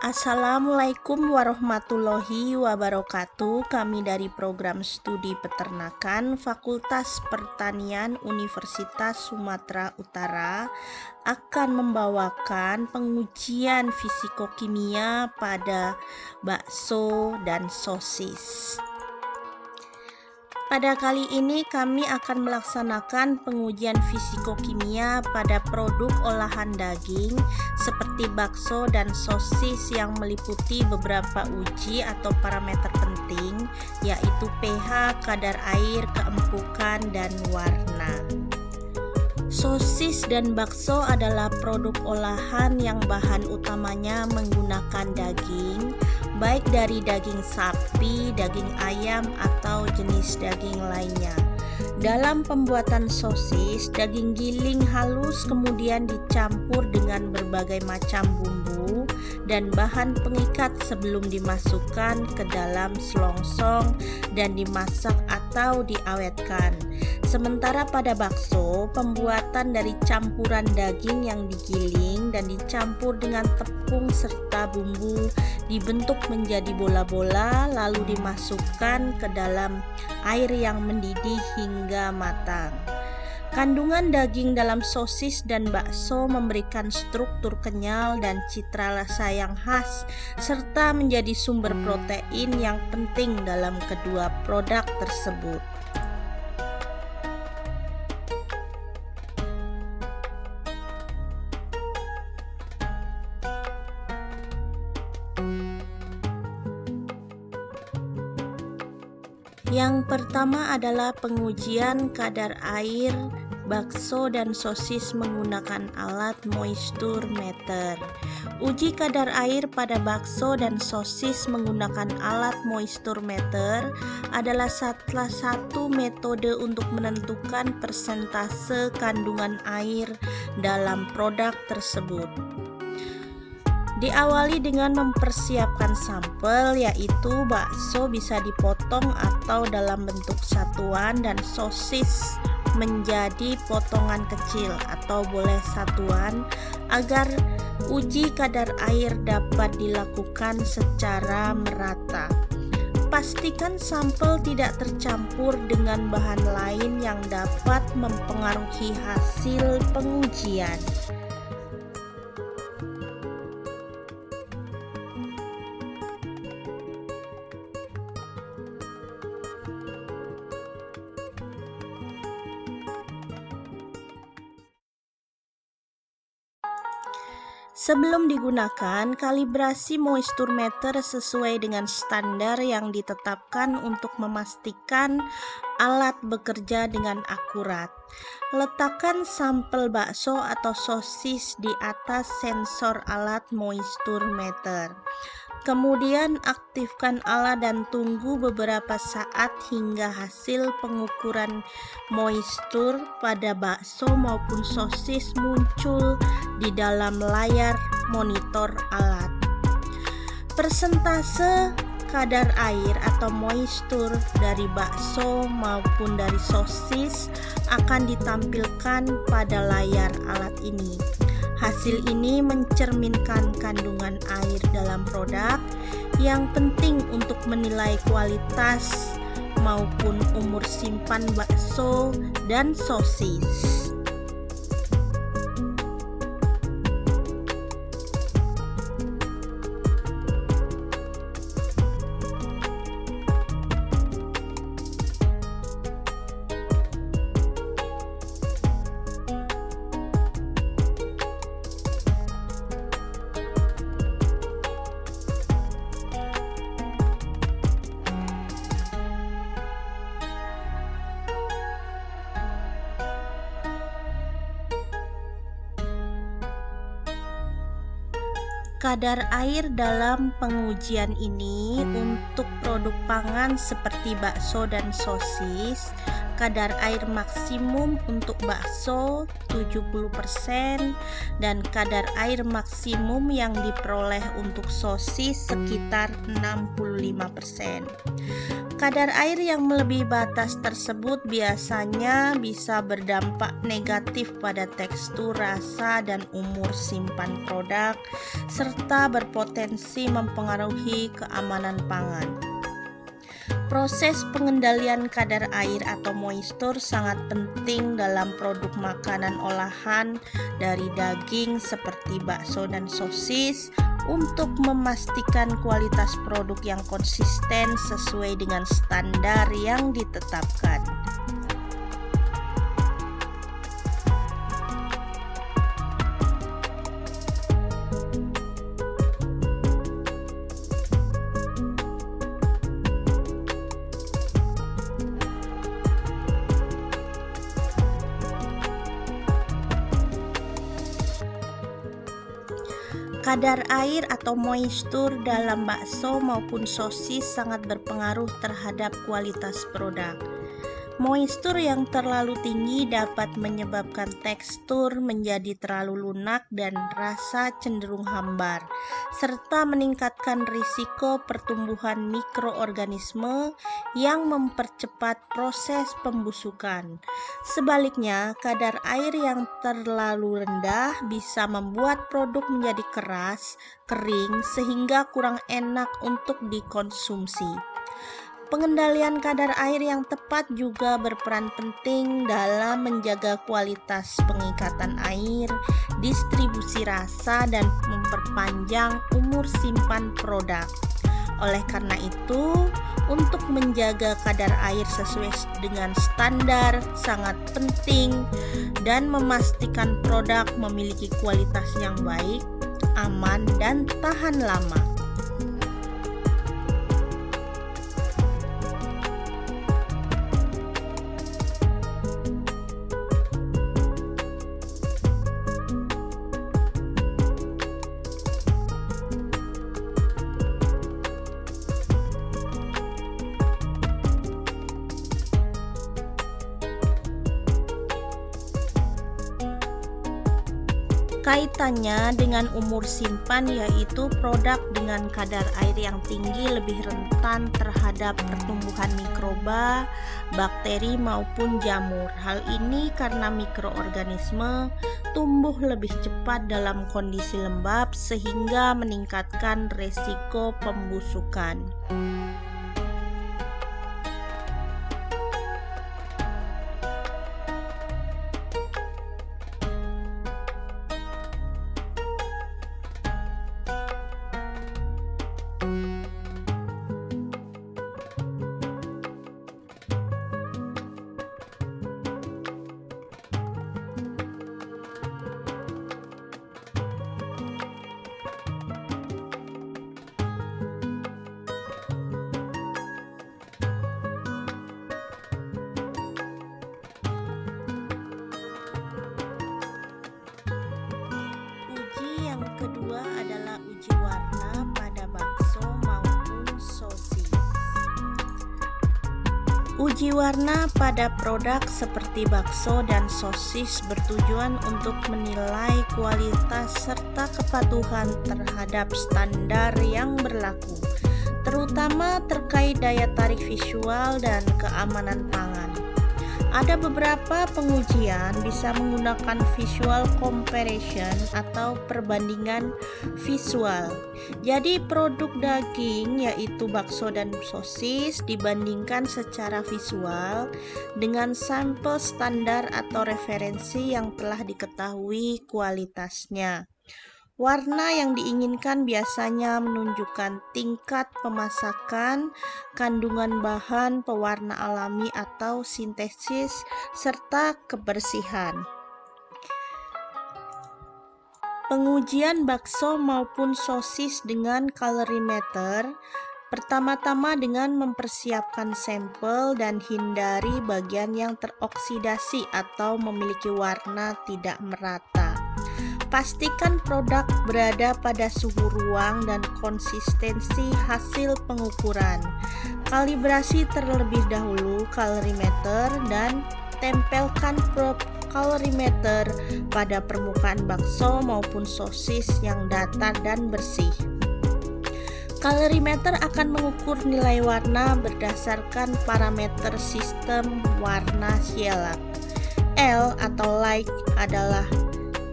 Assalamualaikum warahmatullahi wabarakatuh. Kami dari program studi peternakan Fakultas Pertanian Universitas Sumatera Utara akan membawakan pengujian fisikokimia pada bakso dan sosis. Pada kali ini kami akan melaksanakan pengujian fisikokimia pada produk olahan daging seperti bakso dan sosis yang meliputi beberapa uji atau parameter penting, yaitu pH, kadar air, keempukan, dan warna. Sosis dan bakso adalah produk olahan yang bahan utamanya menggunakan daging, baik dari daging sapi, daging ayam, atau jenis daging lainnya. Dalam pembuatan sosis, daging giling halus kemudian dicampur dengan berbagai macam bumbu dan bahan pengikat sebelum dimasukkan ke dalam selongsong dan dimasak atau diawetkan. Sementara pada bakso, pembuatan dari campuran daging yang digiling dan dicampur dengan tepung serta bumbu dibentuk menjadi bola-bola lalu dimasukkan ke dalam air yang mendidih hingga matang. Kandungan daging dalam sosis dan bakso memberikan struktur kenyal dan citra rasa yang khas serta menjadi sumber protein yang penting dalam kedua produk tersebut. Yang pertama adalah pengujian kadar air bakso dan sosis menggunakan alat moisture meter. Uji kadar air pada bakso dan sosis menggunakan alat moisture meter adalah salah satu metode untuk menentukan persentase kandungan air dalam produk tersebut. Diawali dengan mempersiapkan sampel, yaitu bakso bisa dipotong atau dalam bentuk satuan dan sosis menjadi potongan kecil atau boleh satuan agar uji kadar air dapat dilakukan secara merata. Pastikan sampel tidak tercampur dengan bahan lain yang dapat mempengaruhi hasil pengujian. Sebelum digunakan, kalibrasi moisture meter sesuai dengan standar yang ditetapkan untuk memastikan alat bekerja dengan akurat. Letakkan sampel bakso atau sosis di atas sensor alat moisture meter. Kemudian aktifkan alat dan tunggu beberapa saat hingga hasil pengukuran moisture pada bakso maupun sosis muncul di dalam layar monitor alat. Persentase kadar air atau moisture dari bakso maupun dari sosis akan ditampilkan pada layar alat ini. Hasil ini mencerminkan kandungan air dalam produk yang penting untuk menilai kualitas maupun umur simpan bakso dan sosis. Kadar air dalam pengujian ini untuk produk pangan seperti bakso dan sosis, kadar air maksimum untuk bakso 70% dan kadar air maksimum yang diperoleh untuk sosis sekitar 65%. Kadar air yang melebihi batas tersebut biasanya bisa berdampak negatif pada tekstur, rasa, dan umur simpan produk, serta berpotensi mempengaruhi keamanan pangan. Proses pengendalian kadar air atau moisture sangat penting dalam produk makanan olahan dari daging seperti bakso dan sosis untuk memastikan kualitas produk yang konsisten sesuai dengan standar yang ditetapkan. Kadar air atau moisture dalam bakso maupun sosis sangat berpengaruh terhadap kualitas produk. Moisture yang terlalu tinggi dapat menyebabkan tekstur menjadi terlalu lunak dan rasa cenderung hambar, serta meningkatkan risiko pertumbuhan mikroorganisme yang mempercepat proses pembusukan. Sebaliknya, kadar air yang terlalu rendah bisa membuat produk menjadi keras, kering, sehingga kurang enak untuk dikonsumsi. Pengendalian kadar air yang tepat juga berperan penting dalam menjaga kualitas pengikatan air, distribusi rasa, dan memperpanjang umur simpan produk. Oleh karena itu, untuk menjaga kadar air sesuai dengan standar sangat penting dan memastikan produk memiliki kualitas yang baik, aman, dan tahan lama. Kaitannya dengan umur simpan, yaitu produk dengan kadar air yang tinggi lebih rentan terhadap pertumbuhan mikroba, bakteri maupun jamur. Hal ini karena mikroorganisme tumbuh lebih cepat dalam kondisi lembab sehingga meningkatkan resiko pembusukan. Kedua adalah uji warna pada bakso maupun sosis. Uji warna pada produk seperti bakso dan sosis bertujuan untuk menilai kualitas serta kepatuhan terhadap standar yang berlaku, terutama terkait daya tarik visual dan keamanan pangan. Ada beberapa pengujian bisa menggunakan visual comparison atau perbandingan visual. Jadi produk daging yaitu bakso dan sosis dibandingkan secara visual dengan sampel standar atau referensi yang telah diketahui kualitasnya. Warna yang diinginkan biasanya menunjukkan tingkat pemasakan, kandungan bahan pewarna alami atau sintesis, serta kebersihan. Pengujian bakso maupun sosis dengan colorimeter, pertama-tama dengan mempersiapkan sampel dan hindari bagian yang teroksidasi atau memiliki warna tidak merata. Pastikan produk berada pada suhu ruang dan konsistensi hasil pengukuran. Kalibrasi terlebih dahulu colorimeter dan tempelkan probe colorimeter pada permukaan bakso maupun sosis yang datar dan bersih. Kalorimeter akan mengukur nilai warna berdasarkan parameter sistem warna Shellac. L atau light adalah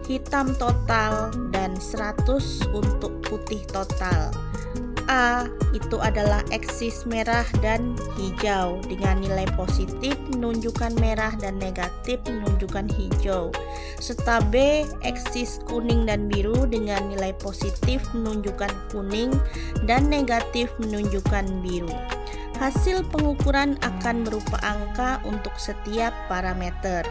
hitam total dan 100 untuk putih total. A itu adalah eksis merah dan hijau dengan nilai positif menunjukkan merah dan negatif menunjukkan hijau, serta B eksis kuning dan biru dengan nilai positif menunjukkan kuning dan negatif menunjukkan biru. Hasil pengukuran akan berupa angka untuk setiap parameter.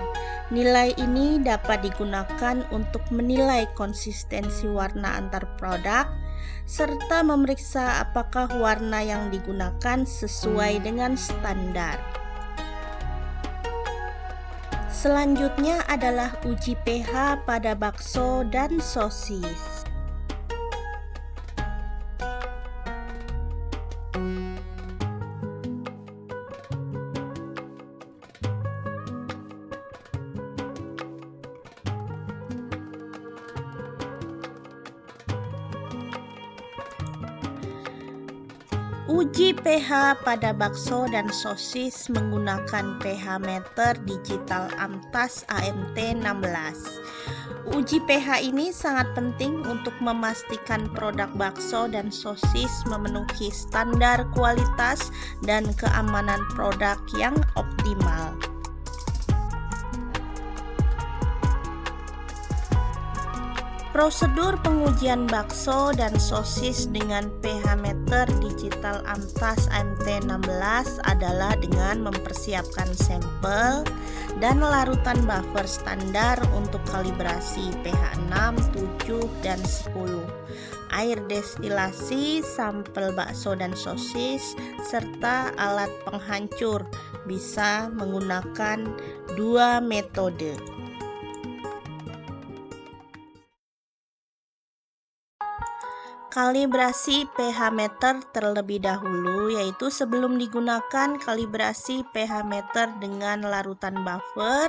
Nilai ini dapat digunakan untuk menilai konsistensi warna antar produk serta memeriksa apakah warna yang digunakan sesuai dengan standar. Selanjutnya adalah uji pH pada bakso dan sosis. Uji pH pada bakso dan sosis menggunakan pH meter digital Amtas AMT 16. Uji pH ini sangat penting untuk memastikan produk bakso dan sosis memenuhi standar kualitas dan keamanan produk yang optimal. Prosedur pengujian bakso dan sosis dengan pH meter digital Amtas AMT 16 adalah dengan mempersiapkan sampel dan larutan buffer standar untuk kalibrasi pH 6, 7, dan 10, air destilasi sampel bakso dan sosis, serta alat penghancur. Bisa menggunakan dua metode. Kalibrasi pH meter terlebih dahulu, yaitu sebelum digunakan kalibrasi pH meter dengan larutan buffer,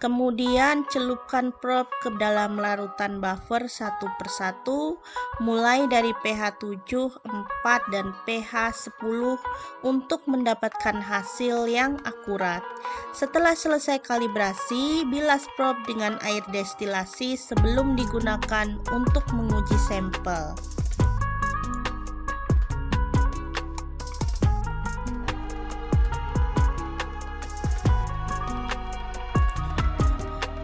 kemudian celupkan probe ke dalam larutan buffer satu persatu, mulai dari pH 7, 4, dan pH 10 untuk mendapatkan hasil yang akurat. Setelah selesai kalibrasi, bilas probe dengan air destilasi sebelum digunakan untuk menguji sampel.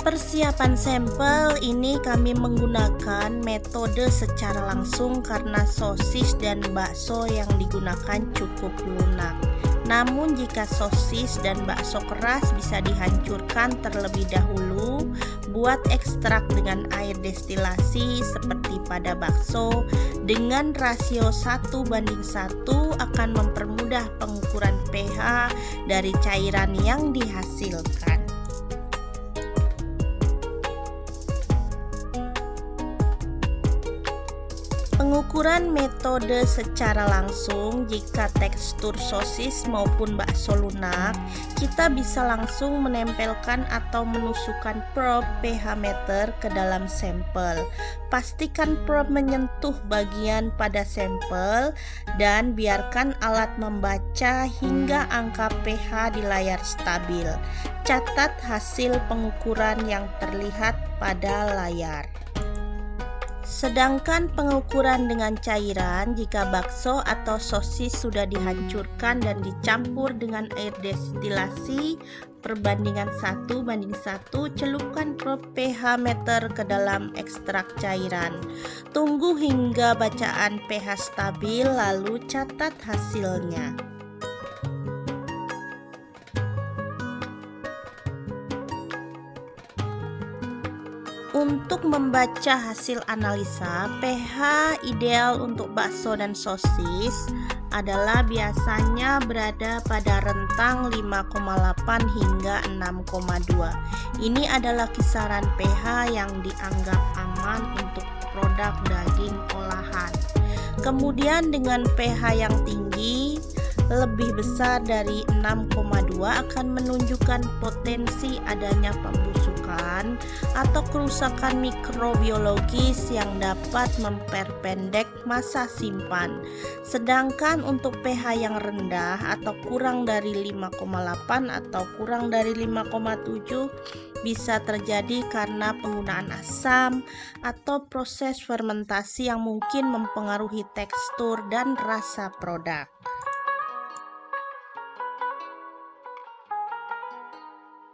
Persiapan sampel ini kami menggunakan metode secara langsung karena sosis dan bakso yang digunakan cukup lunak. Namun jika sosis dan bakso keras bisa dihancurkan terlebih dahulu. Buat ekstrak dengan air destilasi seperti pada bakso dengan rasio 1:1 akan mempermudah pengukuran pH dari cairan yang dihasilkan. Pengukuran metode secara langsung, jika tekstur sosis maupun bakso lunak, kita bisa langsung menempelkan atau menusukkan probe pH meter ke dalam sampel. Pastikan probe menyentuh bagian pada sampel dan biarkan alat membaca hingga angka pH di layar stabil. Catat hasil pengukuran yang terlihat pada layar. Sedangkan pengukuran dengan cairan, jika bakso atau sosis sudah dihancurkan dan dicampur dengan air destilasi perbandingan 1:1, celupkan probe pH meter ke dalam ekstrak cairan. Tunggu hingga bacaan pH stabil, lalu catat hasilnya. Untuk membaca hasil analisa, pH ideal untuk bakso dan sosis adalah biasanya berada pada rentang 5,8 hingga 6,2. Ini adalah kisaran pH yang dianggap aman untuk produk daging olahan. Kemudian dengan pH yang tinggi, lebih besar dari 6,2 akan menunjukkan potensi adanya pembusukan. pembusukan atau kerusakan mikrobiologis yang dapat memperpendek masa simpan. Sedangkan untuk pH yang rendah atau kurang dari 5,8 atau kurang dari 5,7 bisa terjadi karena penggunaan asam atau proses fermentasi yang mungkin mempengaruhi tekstur dan rasa produk.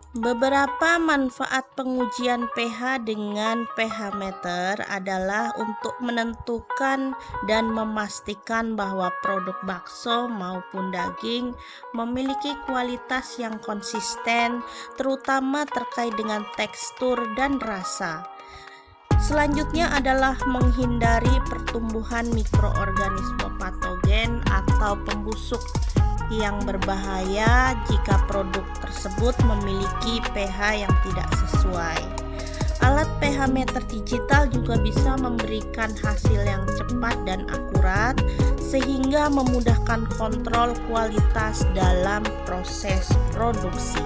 Beberapa manfaat pengujian pH dengan pH meter adalah untuk menentukan dan memastikan bahwa produk bakso maupun daging memiliki kualitas yang konsisten, terutama terkait dengan tekstur dan rasa. Selanjutnya adalah menghindari pertumbuhan mikroorganisme patogen atau pembusuk yang berbahaya jika produk tersebut memiliki pH yang tidak sesuai. Alat pH meter digital juga bisa memberikan hasil yang cepat dan akurat sehingga memudahkan kontrol kualitas dalam proses produksi.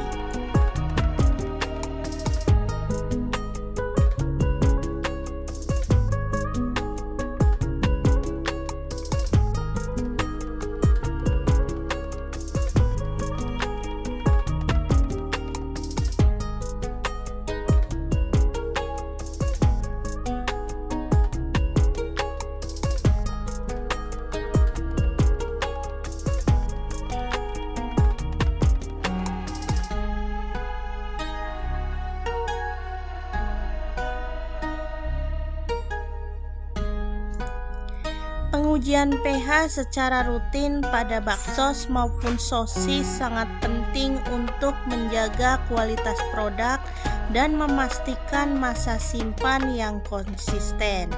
Pengujian pH secara rutin pada bakso maupun sosis sangat penting untuk menjaga kualitas produk dan memastikan masa simpan yang konsisten.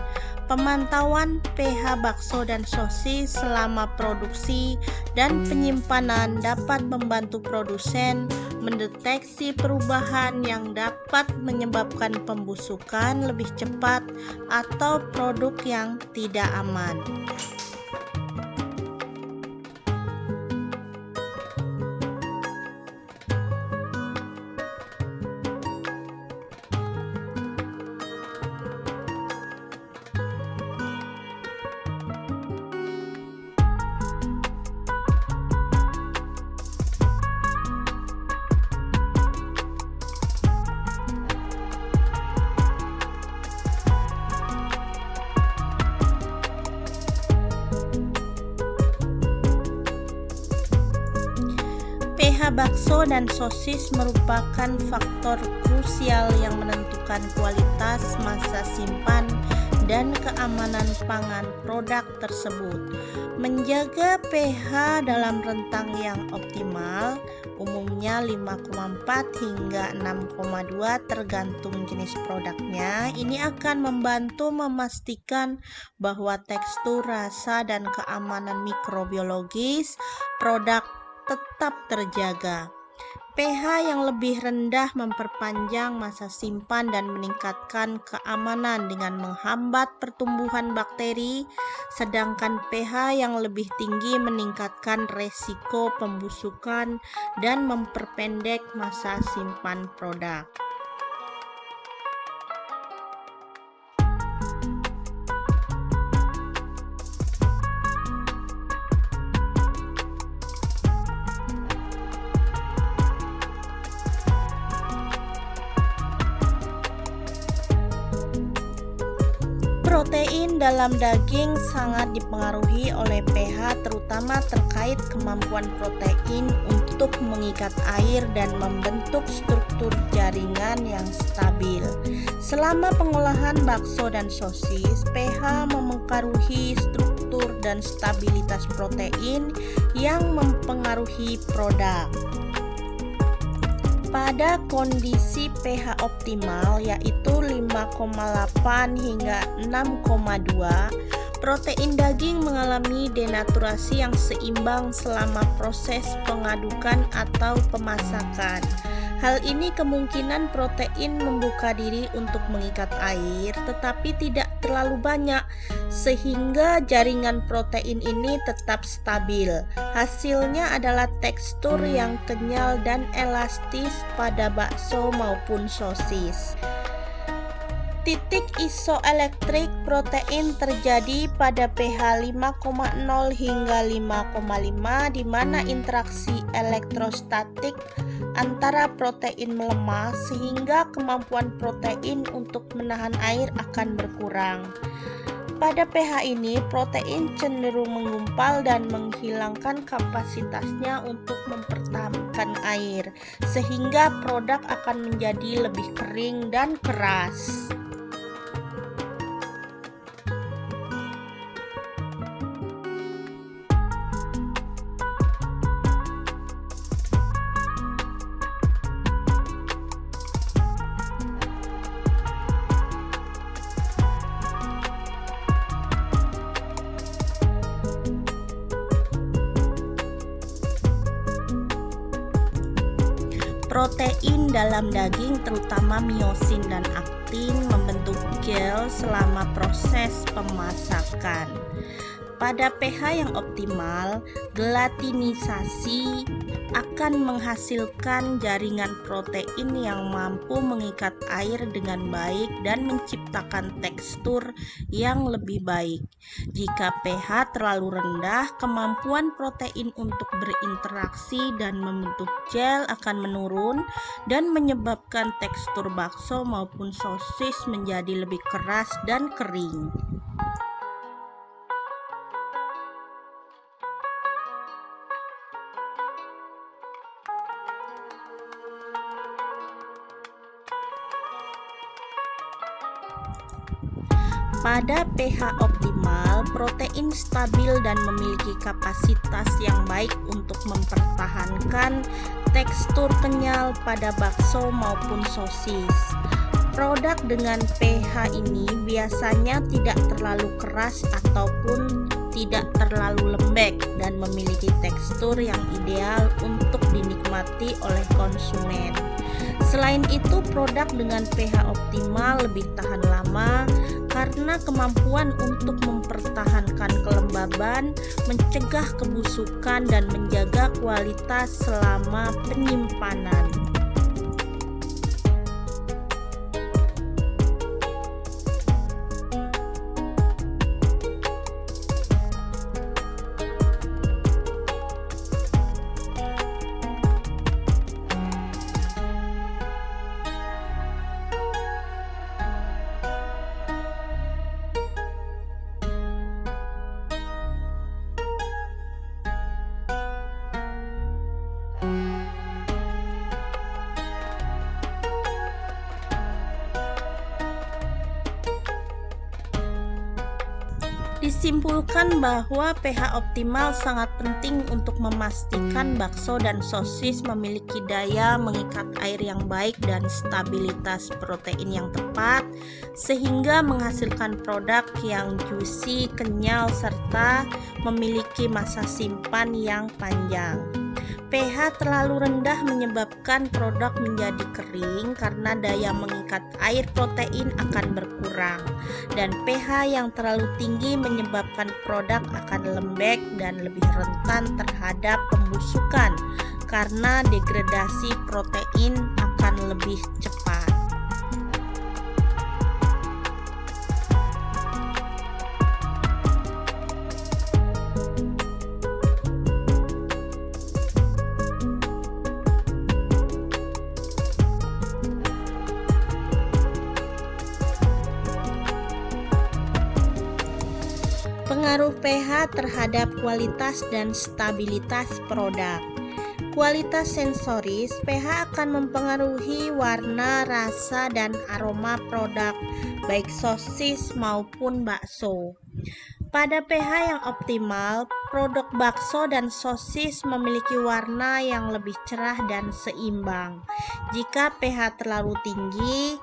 Pemantauan pH bakso dan sosis selama produksi dan penyimpanan dapat membantu produsen mendeteksi perubahan yang dapat menyebabkan pembusukan lebih cepat atau produk yang tidak aman. pH bakso dan sosis merupakan faktor krusial yang menentukan kualitas masa simpan dan keamanan pangan produk tersebut. Menjaga pH dalam rentang yang optimal, umumnya 5,4 hingga 6,2 tergantung jenis produknya. Ini akan membantu memastikan bahwa tekstur, rasa, dan keamanan mikrobiologis produk tetap terjaga. pH yang lebih rendah memperpanjang masa simpan dan meningkatkan keamanan dengan menghambat pertumbuhan bakteri, sedangkan pH yang lebih tinggi meningkatkan resiko pembusukan dan memperpendek masa simpan produk. Protein dalam daging sangat dipengaruhi oleh pH, terutama terkait kemampuan protein untuk mengikat air dan membentuk struktur jaringan yang stabil. Selama pengolahan bakso dan sosis, pH memengaruhi struktur dan stabilitas protein yang mempengaruhi produk. Pada kondisi pH optimal yaitu 5,8 hingga 6,2, protein daging mengalami denaturasi yang seimbang selama proses pengadukan atau pemasakan. Hal ini kemungkinan protein membuka diri untuk mengikat air, tetapi tidak terlalu banyak, sehingga jaringan protein ini tetap stabil. Hasilnya adalah tekstur yang kenyal dan elastis pada bakso maupun sosis. Titik isoelektrik protein terjadi pada pH 5,0 hingga 5,5, di mana interaksi elektrostatik antara protein melemah sehingga kemampuan protein untuk menahan air akan berkurang. Pada pH ini, protein cenderung menggumpal dan menghilangkan kapasitasnya untuk mempertahankan air, sehingga produk akan menjadi lebih kering dan keras. Protein dalam daging, terutama miosin dan aktin, membentuk gel selama proses pemasakan. Pada pH yang optimal, gelatinisasi akan menghasilkan jaringan protein yang mampu mengikat air dengan baik dan menciptakan tekstur yang lebih baik. Jika pH terlalu rendah, kemampuan protein untuk berinteraksi dan membentuk gel akan menurun dan menyebabkan tekstur bakso maupun sosis menjadi lebih keras dan kering. Pada pH optimal, protein stabil dan memiliki kapasitas yang baik untuk mempertahankan tekstur kenyal pada bakso maupun sosis. Produk dengan pH ini biasanya tidak terlalu keras ataupun tidak terlalu lembek dan memiliki tekstur yang ideal untuk dinikmati oleh konsumen. Selain itu, produk dengan pH optimal lebih tahan lama karena kemampuan untuk mempertahankan kelembaban, mencegah kebusukan, dan menjaga kualitas selama penyimpanan. Disimpulkan bahwa pH optimal sangat penting untuk memastikan bakso dan sosis memiliki daya mengikat air yang baik dan stabilitas protein yang tepat, sehingga menghasilkan produk yang juicy, kenyal, serta memiliki masa simpan yang panjang. pH terlalu rendah menyebabkan produk menjadi kering karena daya mengikat air protein akan berkurang, dan pH yang terlalu tinggi menyebabkan produk akan lembek dan lebih rentan terhadap pembusukan karena degradasi protein akan lebih cepat. Pengaruh pH terhadap kualitas dan stabilitas produk. Kualitas sensoris, pH akan mempengaruhi warna, rasa, dan aroma produk, baik sosis maupun bakso. Pada pH yang optimal, produk bakso dan sosis memiliki warna yang lebih cerah dan seimbang. Jika pH terlalu tinggi,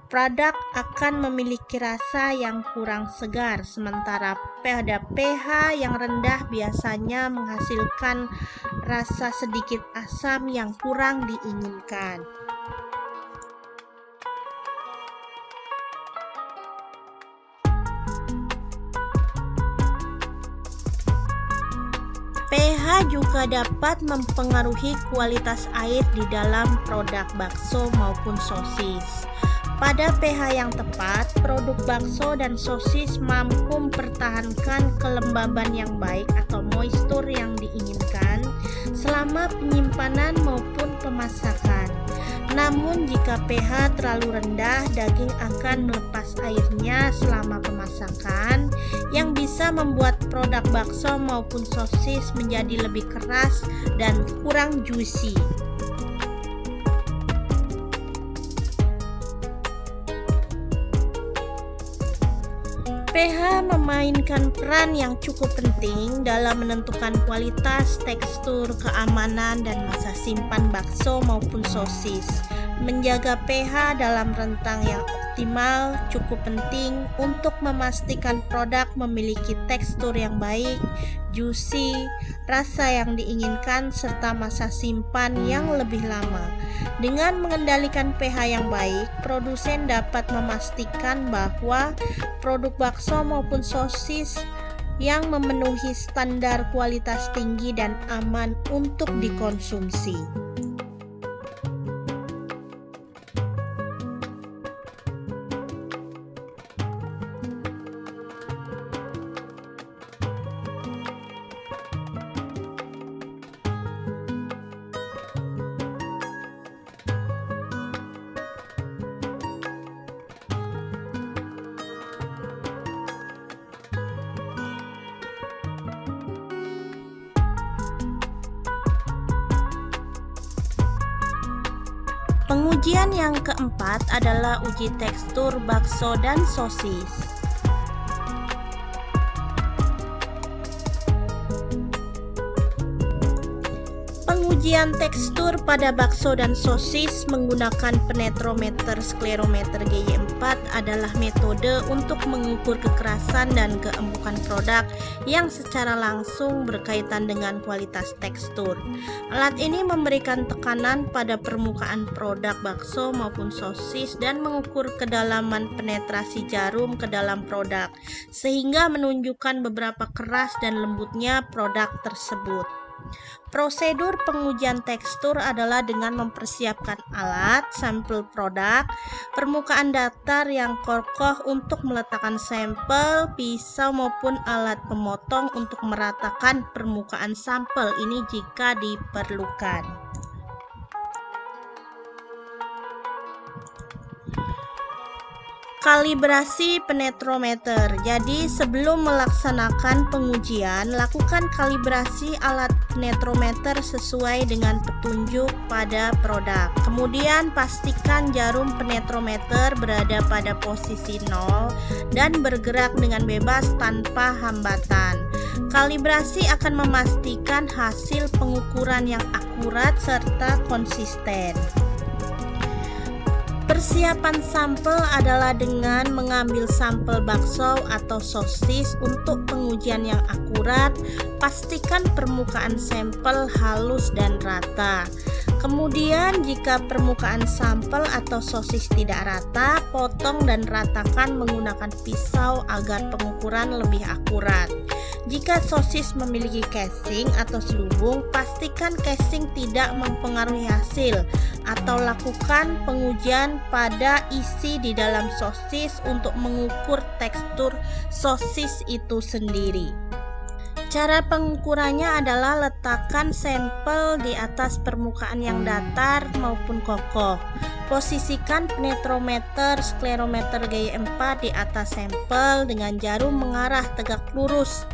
produk akan memiliki rasa yang kurang segar, sementara pada pH yang rendah biasanya menghasilkan rasa sedikit asam yang kurang diinginkan. pH juga dapat mempengaruhi kualitas air di dalam produk bakso maupun sosis. Pada pH yang tepat, produk bakso dan sosis mampu mempertahankan kelembaban yang baik atau moisture yang diinginkan selama penyimpanan maupun pemasakan. Namun jika pH terlalu rendah, daging akan melepas airnya selama pemasakan yang bisa membuat produk bakso maupun sosis menjadi lebih keras dan kurang juicy. pH memainkan peran yang cukup penting dalam menentukan kualitas, tekstur, keamanan, dan masa simpan bakso maupun sosis. Menjaga pH dalam rentang yang optimal cukup penting untuk memastikan produk memiliki tekstur yang baik, juicy, rasa yang diinginkan, serta masa simpan yang lebih lama. Dengan mengendalikan pH yang baik, produsen dapat memastikan bahwa produk bakso maupun sosis yang memenuhi standar kualitas tinggi dan aman untuk dikonsumsi. Pengujian yang keempat adalah uji tekstur bakso dan sosis. Pengujian tekstur pada bakso dan sosis menggunakan penetrometer sklerometer GY4 adalah metode untuk mengukur kekerasan dan keempukan produk yang secara langsung berkaitan dengan kualitas tekstur. Alat ini memberikan tekanan pada permukaan produk bakso maupun sosis dan mengukur kedalaman penetrasi jarum ke dalam produk, sehingga menunjukkan beberapa keras dan lembutnya produk tersebut. Prosedur pengujian tekstur adalah dengan mempersiapkan alat, sampel produk, permukaan datar yang kokoh untuk meletakkan sampel, pisau maupun alat pemotong untuk meratakan permukaan sampel ini jika diperlukan. Kalibrasi penetrometer. Jadi sebelum melaksanakan pengujian, lakukan kalibrasi alat penetrometer sesuai dengan petunjuk pada produk. Kemudian pastikan jarum penetrometer berada pada posisi 0 dan bergerak dengan bebas tanpa hambatan. Kalibrasi akan memastikan hasil pengukuran yang akurat serta konsisten. Persiapan sampel adalah dengan mengambil sampel bakso atau sosis untuk pengujian yang akurat. Pastikan permukaan sampel halus dan rata. Kemudian jika permukaan sampel atau sosis tidak rata, potong dan ratakan menggunakan pisau agar pengukuran lebih akurat. Jika sosis memiliki casing atau selubung, pastikan casing tidak mempengaruhi hasil, atau lakukan pengujian pada isi di dalam sosis untuk mengukur tekstur sosis itu sendiri. Cara pengukurannya adalah letakkan sampel di atas permukaan yang datar maupun kokoh. Posisikan penetrometer sklerometer GY4 di atas sampel dengan jarum mengarah tegak lurus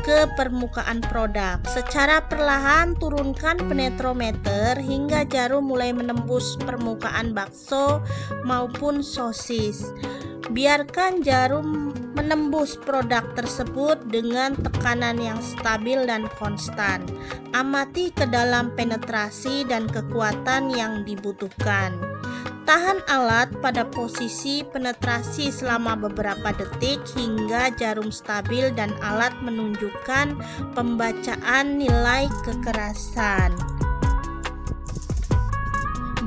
ke permukaan produk. Secara perlahan turunkan penetrometer hingga jarum mulai menembus permukaan bakso maupun sosis. Biarkan jarum menembus produk tersebut dengan tekanan yang stabil dan konstan. Amati ke dalam penetrasi dan kekuatan yang dibutuhkan. Tahan alat pada posisi penetrasi selama beberapa detik hingga jarum stabil dan alat menunjukkan pembacaan nilai kekerasan.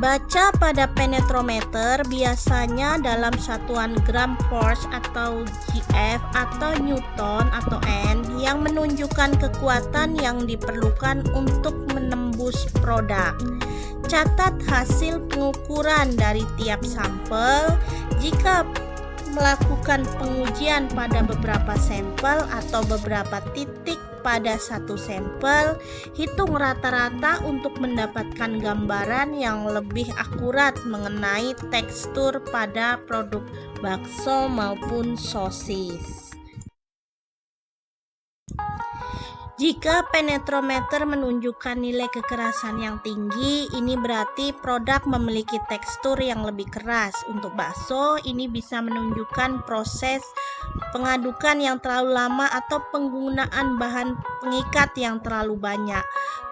Dibaca pada penetrometer biasanya dalam satuan gram force atau GF atau Newton atau N yang menunjukkan kekuatan yang diperlukan untuk menembus produk. Catat hasil pengukuran dari tiap sampel. Jika melakukan pengujian pada beberapa sampel atau beberapa titik pada satu sampel, hitung rata-rata untuk mendapatkan gambaran yang lebih akurat mengenai tekstur pada produk bakso maupun sosis. Jika penetrometer menunjukkan nilai kekerasan yang tinggi, ini berarti produk memiliki tekstur yang lebih keras. Untuk bakso, ini bisa menunjukkan proses pengadukan yang terlalu lama atau penggunaan bahan pengikat yang terlalu banyak.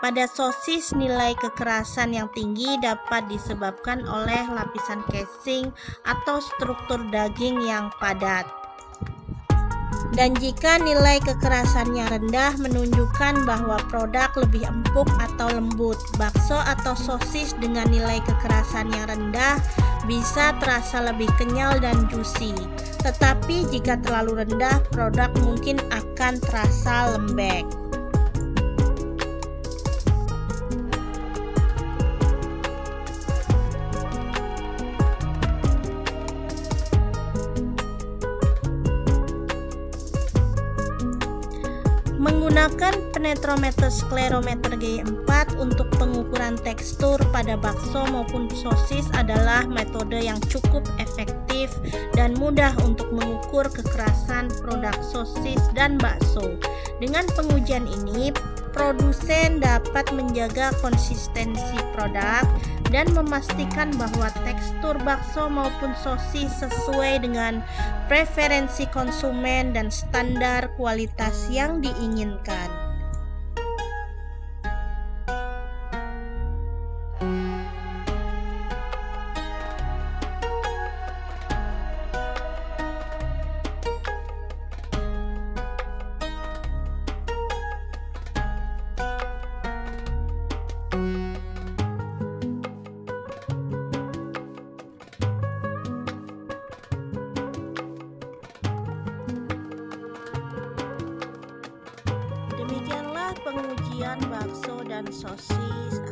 Pada sosis, nilai kekerasan yang tinggi dapat disebabkan oleh lapisan casing atau struktur daging yang padat. Dan jika nilai kekerasannya rendah menunjukkan bahwa produk lebih empuk atau lembut. Bakso atau sosis dengan nilai kekerasan yang rendah bisa terasa lebih kenyal dan juicy. Tetapi jika terlalu rendah, produk mungkin akan terasa lembek. Menggunakan penetrometer sklerometer G4 untuk pengukuran tekstur pada bakso maupun sosis adalah metode yang cukup efektif dan mudah untuk mengukur kekerasan produk sosis dan bakso. Dengan pengujian ini, produsen dapat menjaga konsistensi produk dan memastikan bahwa tekstur bakso maupun sosis sesuai dengan preferensi konsumen dan standar kualitas yang diinginkan. Demikianlah pengujian bakso dan sosis